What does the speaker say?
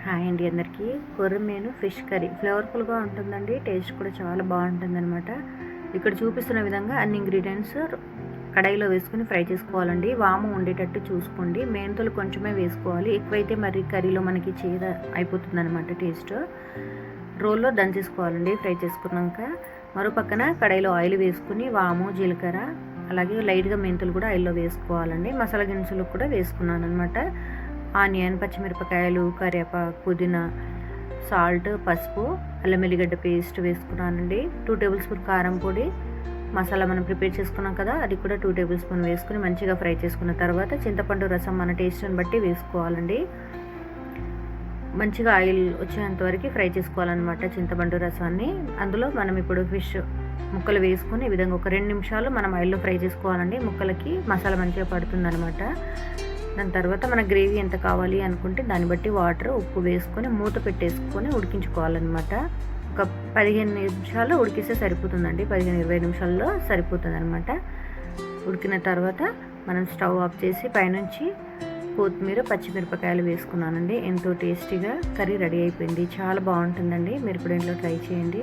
Hi అండి అందరికీ. కొర్రమీను ఫిష్ కర్రీ ఫ్లేవర్ఫుల్గా ఉంటుందండి. టేస్ట్ కూడా చాలా బాగుంటుందన్నమాట. ఇక్కడ చూపిస్తున్న విధంగా అన్ని ఇంగ్రీడియంట్స్ కడాయిలో వేసుకుని ఫ్రై చేసుకోవాలండి. వాము ఉండేటట్టు చూసుకోండి. మెంతులు కొంచెమే వేసుకోవాలి, ఎక్కువైతే మరి కర్రీలో మనకి చేద అయిపోతుంది అనమాట టేస్ట్. రోల్లో దంచేసుకోవాలండి ఫ్రై చేసుకున్నాక. మరో పక్కన కడాయిలో ఆయిల్ వేసుకుని వాము, జీలకర్ర, అలాగే లైట్గా మెంతులు కూడా ఆయిల్లో వేసుకోవాలండి. మసాలా దినుసులు కూడా వేసుకున్నాను అనమాట. ఆనియన్, పచ్చిమిరపకాయలు, కరివేపాకు, పుదీనా, సాల్ట్, పసుపు, అల్లం వెల్లిగడ్డ పేస్ట్ వేసుకున్నానండి. 2 టేబుల్ స్పూన్ కారం పొడి, మసాలా మనం ప్రిపేర్ చేసుకున్నాం కదా, అది కూడా 2 టేబుల్ స్పూన్ వేసుకుని మంచిగా ఫ్రై చేసుకున్న తర్వాత చింతపండు రసం మన టేస్ట్ని బట్టి వేసుకోవాలండి. మంచిగా ఆయిల్ వచ్చేంత వరకు ఫ్రై చేసుకోవాలన్నమాట చింతపండు రసాన్ని. అందులో మనం ఇప్పుడు ఫిష్ ముక్కలు వేసుకొని ఈ విధంగా ఒక 2 నిమిషాలు మనం ఆయిల్లో ఫ్రై చేసుకోవాలండి. ముక్కలకి మసాలా మంచిగా పడుతుందన్నమాట. దాని తర్వాత మన గ్రేవీ ఎంత కావాలి అనుకుంటే దాన్ని బట్టి వాటర్, ఉప్పు వేసుకొని మూత పెట్టేసుకొని ఉడికించుకోవాలన్నమాట. ఒక 15 నిమిషాలు ఉడికిస్తే సరిపోతుందండి. 15-20 నిమిషాల్లో సరిపోతుంది అనమాట. ఉడికిన తర్వాత మనం స్టవ్ ఆఫ్ చేసి పైనుంచి కొత్తిమీర, పచ్చిమిరపకాయలు వేసుకున్నానండి. ఎంతో టేస్టీగా కర్రీ రెడీ అయిపోయింది. చాలా బాగుంటుందండి. మీరు ఇప్పుడు ఇంట్లో ట్రై చేయండి.